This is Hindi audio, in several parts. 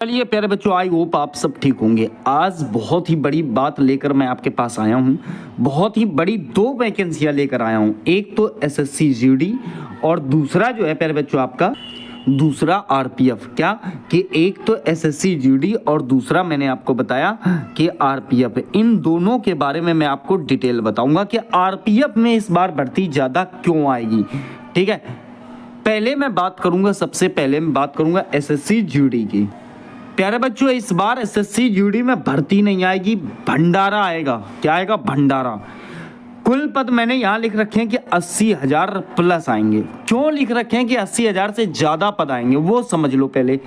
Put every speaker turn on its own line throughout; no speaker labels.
चलिए प्यारे बच्चों, आई होप आप सब ठीक होंगे। आज बहुत ही बड़ी बात लेकर मैं आपके पास आया हूँ। बहुत ही बड़ी दो वैकेंसियाँ लेकर आया हूँ। एक तो एसएससी जीडी और दूसरा जो है प्यारे बच्चों आपका दूसरा आरपीएफ। क्या कि एक तो एसएससी जीडी और दूसरा मैंने आपको बताया कि आरपीएफ। इन दोनों के बारे में मैं आपको डिटेल बताऊंगा कि आरपीएफ में इस बार भर्ती ज़्यादा क्यों आएगी। ठीक है, पहले मैं बात करूंगा, सबसे पहले मैं बात करूंगा एसएससी जीडी की। प्यारे बच्चों, इस बार एसएससी जीडी में भर्ती नहीं आएगी, भंडारा आएगा। क्या आएगा? भंडारा। कुल पद मैंने यहाँ लिख रखे हैं कि 80,000 प्लस आएंगे। क्यों लिख रखे हैं कि 80,000 से ज़्यादा पद आएंगे, वो समझ लो पहले।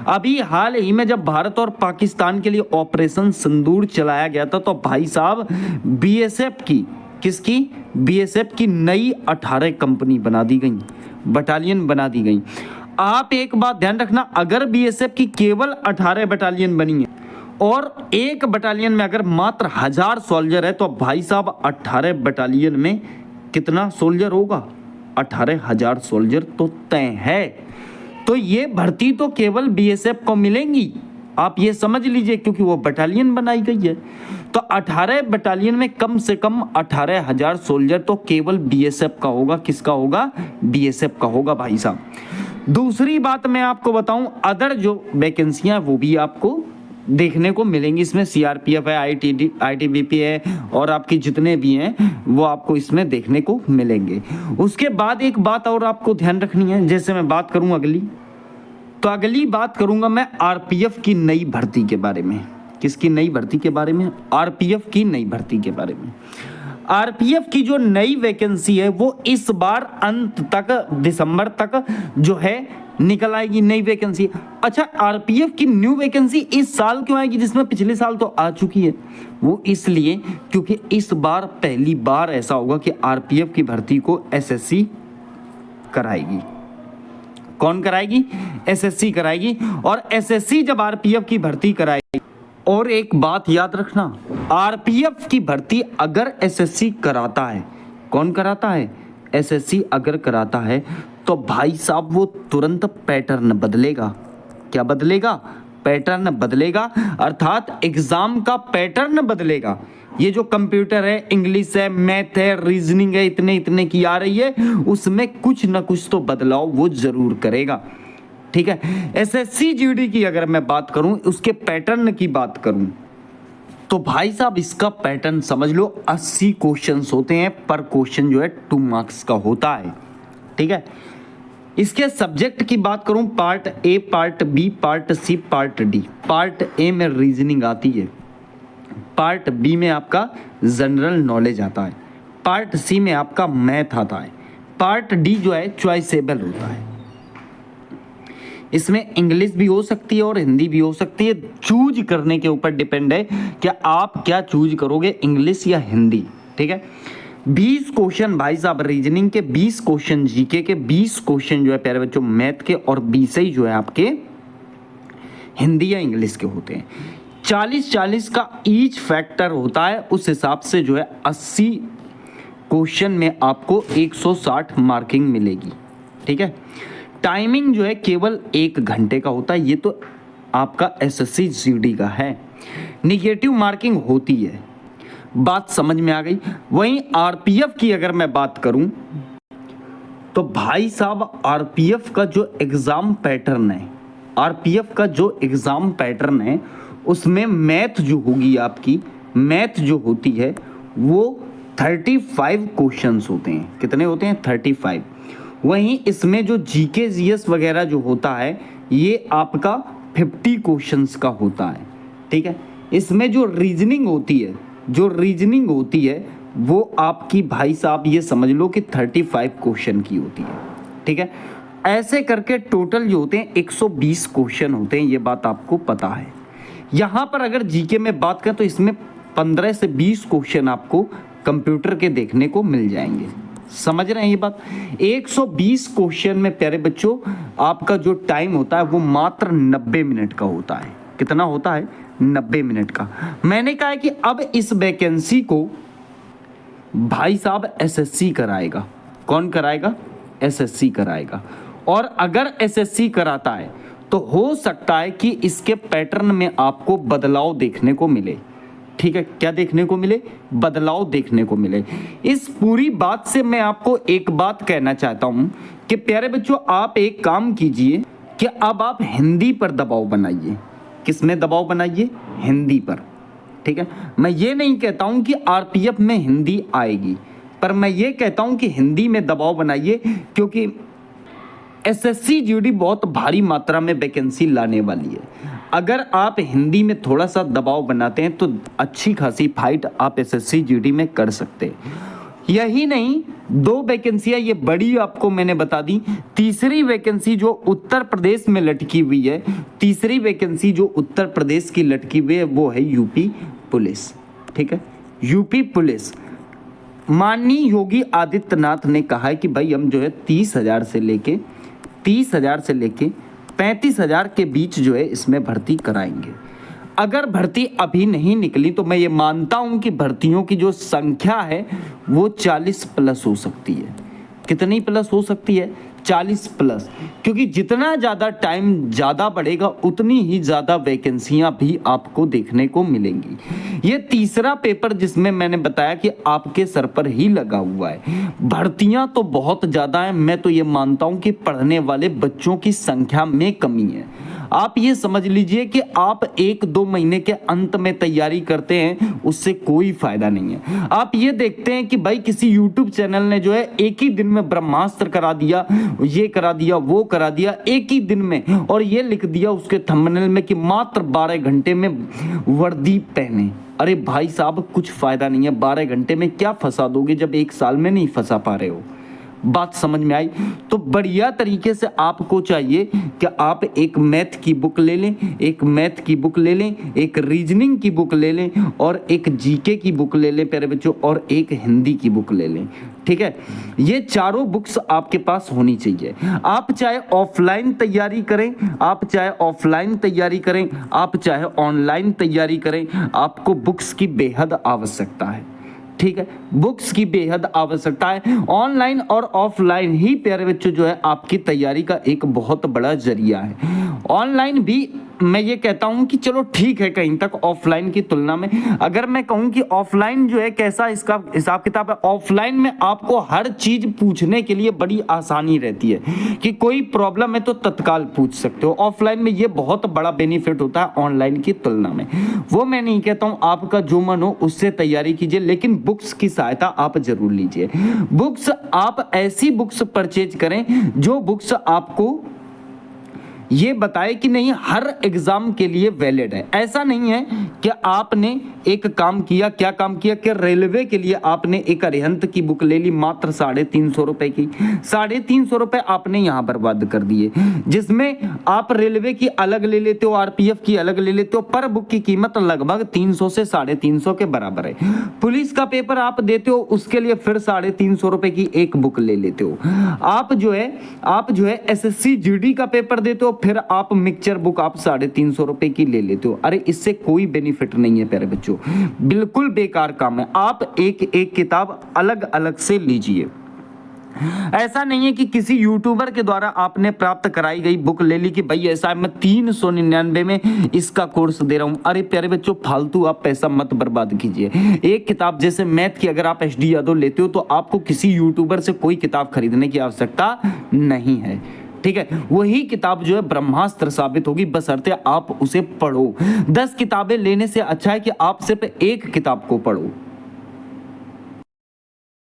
अभी हाल ही में जब भारत और पाकिस्तान के लिए ऑपरेशन सिंदूर चलाया गया था, तो भाई साहब बीएसएफ की, किसकी? बीएसएफ की नई 18 कंपनी बना दी गई, बटालियन बना दी गई। आप एक बात ध्यान रखना, अगर बीएसएफ की केवल 18 बटालियन बनी है और एक बटालियन में अगर मात्र 1000 सोल्जर है, तो भाई साहब 18 बटालियन में कितना सोल्जर होगा? 18,000 सोल्जर तो तय है। तो ये भर्ती तो केवल बीएसएफ को मिलेंगी, आप ये समझ लीजिए, क्योंकि वो बटालियन बनाई गई है। तो 18 बटालियन में कम से कम 18,000 सोल्जर तो केवल बीएसएफ का होगा। किसका होगा? बीएसएफ का होगा भाई साहब। दूसरी बात मैं आपको बताऊं, अदर जो वैकेंसियां वो भी आपको देखने को मिलेंगी। इसमें सीआरपीएफ है, आईटीबीपी है और आपकी जितने भी हैं वो आपको इसमें देखने को मिलेंगे। उसके बाद एक बात और आपको ध्यान रखनी है, जैसे मैं बात करूं अगली, तो अगली बात करूंगा मैं आरपीएफ की नई भर्ती के बारे में। किसकी नई भर्ती के बारे में? आरपीएफ की नई भर्ती के बारे में। आरपीएफ की जो नई वैकेंसी है वो इस बार अंत तक, दिसंबर तक जो है निकल आएगी नई वैकेंसी। अच्छा, आरपीएफ की न्यू वैकेंसी इस साल क्यों आएगी, जिसमें पिछले साल तो आ चुकी है? वो इसलिए क्योंकि इस बार पहली बार ऐसा होगा कि आरपीएफ की भर्ती को एसएससी कराएगी। कौन कराएगी? एसएससी कराएगी। और एसएससी जब आरपीएफ की भर्ती कराएगी, और एक बात याद रखना, आरपीएफ की भर्ती अगर एसएससी कराता है, कौन कराता है? एसएससी अगर कराता है, तो भाई साहब वो तुरंत पैटर्न बदलेगा। क्या बदलेगा? पैटर्न बदलेगा, अर्थात एग्जाम का पैटर्न बदलेगा। ये जो कंप्यूटर है, इंग्लिश है, मैथ है, रीजनिंग है, इतने की आ रही है, उसमें कुछ ना कुछ तो बदलाव वो जरूर करेगा। ठीक है, एसएससी जीडी की अगर मैं बात करूं, उसके पैटर्न की बात करूं, तो भाई साहब इसका पैटर्न समझ लो, 80 क्वेश्चंस होते हैं, पर क्वेश्चन जो है 2 मार्क्स का होता है। ठीक है, इसके सब्जेक्ट की बात करूं, part A, part B, part C, part D. Part A में रीजनिंग आती है, पार्ट बी में आपका जनरल नॉलेज आता है, पार्ट सी में आपका मैथ आता है, पार्ट डी जो है चॉइसेबल होता है। इसमें इंग्लिश भी हो सकती है और हिंदी भी हो सकती है, चूज करने के ऊपर डिपेंड है कि आप क्या चूज करोगे, इंग्लिश या हिंदी। ठीक है, 20 क्वेश्चन भाई साहब रीजनिंग के, 20 क्वेश्चन जीके के, 20 क्वेश्चन जो है प्यारे बच्चों मैथ के, और 20 ही जो है आपके हिंदी या इंग्लिश के होते हैं। 40-40 का ईच फैक्टर होता है, उस हिसाब से जो है 80 क्वेश्चन में आपको 160 मार्किंग मिलेगी। ठीक है, टाइमिंग जो है केवल 1 घंटे का होता है। ये तो आपका एसएससी जीडी का है। निगेटिव मार्किंग होती है, बात समझ में आ गई। वहीं आरपीएफ की अगर मैं बात करूं, तो भाई साहब आरपीएफ का जो एग्जाम पैटर्न है, आरपीएफ का जो एग्जाम पैटर्न है, उसमें मैथ जो होगी आपकी, मैथ जो होती है वो 35 क्वेश्चंस होते हैं। कितने होते हैं? 35। वहीं इसमें जो जीके जीएस वगैरह जो होता है, ये आपका 50 क्वेश्चंस का होता है। ठीक है, इसमें जो रीजनिंग होती है, जो रीजनिंग होती है वो आपकी भाई साहब ये समझ लो कि 35 क्वेश्चन की होती है। ठीक है, ऐसे करके टोटल जो होते हैं 120 क्वेश्चन होते हैं, ये बात आपको पता है। यहाँ पर अगर जीके में बात करें, तो इसमें 15 से 20 क्वेश्चन आपको कंप्यूटर के देखने को मिल जाएंगे। समझ रहे हैं ये बात? 120 क्वेश्चन में प्यारे बच्चों आपका जो टाइम होता है वो मात्र 90 मिनट का होता है। कितना होता है? 90 मिनट का। मैंने कहा है कि अब इस वैकेंसी को भाई साहब एसएससी कराएगा। कौन कराएगा? एसएससी कराएगा। और अगर एसएससी कराता है तो हो सकता है कि इसके पैटर्न में आपको बदलाव देखने को मिले। ठीक है, क्या देखने को मिले? बदलाव देखने को मिले। इस पूरी बात से मैं आपको एक बात कहना चाहता हूं कि प्यारे बच्चों, आप एक काम कीजिए कि अब आप हिंदी पर दबाव बनाइए। किस में दबाव बनाइए? हिंदी पर। ठीक है, मैं ये नहीं कहता हूं कि आरपीएफ में हिंदी आएगी, पर मैं ये कहता हूं कि हिंदी में दबाव बनाइए, क्योंकि एसएससी जीडी बहुत भारी मात्रा में वैकेंसी लाने वाली है। अगर आप हिंदी में थोड़ा सा दबाव बनाते हैं तो अच्छी खासी फाइट आप एसएससी जीडी में कर सकते हैं। यही नहीं, 2 वैकेंसियां ये बड़ी आपको मैंने बता दी। तीसरी वैकेंसी जो उत्तर प्रदेश में लटकी हुई है, तीसरी वैकेंसी जो उत्तर प्रदेश की लटकी हुई है वो है यूपी पुलिस। ठीक है, यूपी पुलिस। माननीय योगी आदित्यनाथ ने कहा है कि भाई हम जो है 30,000 से लेके 35,000 के बीच जो है इसमें भर्ती कराएंगे। अगर भर्ती अभी नहीं निकली तो मैं ये मानता हूं कि भर्तियों की जो संख्या है वो 40 प्लस हो सकती है। कितनी प्लस हो सकती है? 40 प्लस, क्योंकि जितना ज़्यादा टाइम ज़्यादा बढ़ेगा उतनी ही ज़्यादा वैकेंसियां भी आपको देखने को मिलेंगी। ये तीसरा पेपर जिसमें मैंने बताया कि आपके सर पर ही लगा हुआ है। भर्तियां तो बहुत ज़्यादा हैं, मैं तो ये मानता हूं कि पढ़ने वाले बच्चों की संख्या में कमी है। आप ये समझ लीजिए कि आप 1-2 महीने के अंत में तैयारी करते हैं, उससे कोई फायदा नहीं है। आप ये देखते हैं कि भाई किसी यूट्यूब चैनल ने जो है एक ही दिन में ब्रह्मास्त्र करा दिया, ये करा दिया, वो करा दिया एक ही दिन में, और ये लिख दिया उसके थंबनेल में कि मात्र 12 घंटे में वर्दी पहने। अरे भाई साहब, कुछ फायदा नहीं है। 12 घंटे में क्या फंसा दोगे जब 1 साल में नहीं फंसा पा रहे हो? बात समझ में आई? तो बढ़िया तरीके से आपको चाहिए कि आप एक मैथ की बुक ले लें, एक रीजनिंग की बुक ले लें, और एक जीके की बुक ले लें प्यारे बच्चों, और एक हिंदी की बुक ले लें। ठीक है, ये चारों बुक्स आपके पास होनी चाहिए। आप चाहे ऑफलाइन तैयारी करें, आप चाहे ऑनलाइन तैयारी करें, आपको बुक्स की बेहद आवश्यकता है। ठीक है, बुक्स की बेहद आवश्यकता है। ऑनलाइन और ऑफलाइन ही प्यारे बच्चों जो है आपकी तैयारी का एक बहुत बड़ा जरिया है। ऑनलाइन भी मैं ये कहता हूं कि चलो ठीक है कहीं तक ऑफलाइन की तुलना में। अगर मैं कहूं कि ऑफलाइन जो है कैसा इसका हिसाब किताब है, ऑफलाइन में आपको हर चीज पूछने के लिए बड़ी आसानी रहती है कि कोई प्रॉब्लम है तो तत्काल पूछ सकते हो। ऑफलाइन में ये बहुत बड़ा बेनिफिट होता है ऑनलाइन की तुलना में। वो मैं नहीं कहता हूं, आपका जो मन हो उससे तैयारी कीजिए, लेकिन बुक्स की सहायता आप जरूर लीजिए। बुक्स आप ऐसी बुक्स परचेज करें जो बुक्स आपको ये बताए कि नहीं हर एग्जाम के लिए वैलिड है। ऐसा नहीं है कि आपने एक काम किया, क्या काम किया कि रेलवे के लिए आपने एक अरिहंत की बुक ले ली मात्र 350 रुपए की। 350 रुपए आपने यहां बर्बाद कर दिए, जिसमें आप रेलवे की अलग ले लेते हो, आरपीएफ की अलग ले लेते हो, पर बुक की कीमत लगभग 300 से 350 के बराबर है। पुलिस का पेपर आप देते हो, उसके लिए फिर 350 रुपए की एक बुक ले लेते हो। आप जो है एसएससी जीडी का पेपर देते हो, फिर आप मिक्सचर बुक आप 350 रुपए की ले लेते हो। अरे इससे कोई बेनिफिट नहीं है प्यारे बच्चों, बिल्कुल बेकार काम है। आप एक एक किताब अलग अलग से लीजिए। ऐसा नहीं है कि किसी यूट्यूबर के द्वारा आपने प्राप्त कराई गई बुक ले ली कि भाई ऐसा है मैं 399 में इसका कोर्स दे रहा हूं। अरे प्यारे बच्चों, फालतू आप पैसा मत बर्बाद कीजिए। एक किताब जैसे मैथ की अगर आप एचडी यादव लेते हो तो आपको किसी यूट्यूबर से कोई किताब खरीदने की आवश्यकता नहीं है। ठीक है, वही किताब जो है ब्रह्मास्त्र साबित होगी, बशर्ते आप उसे पढ़ो। 10 किताबें लेने से अच्छा है कि आप सिर्फ एक किताब को पढ़ो।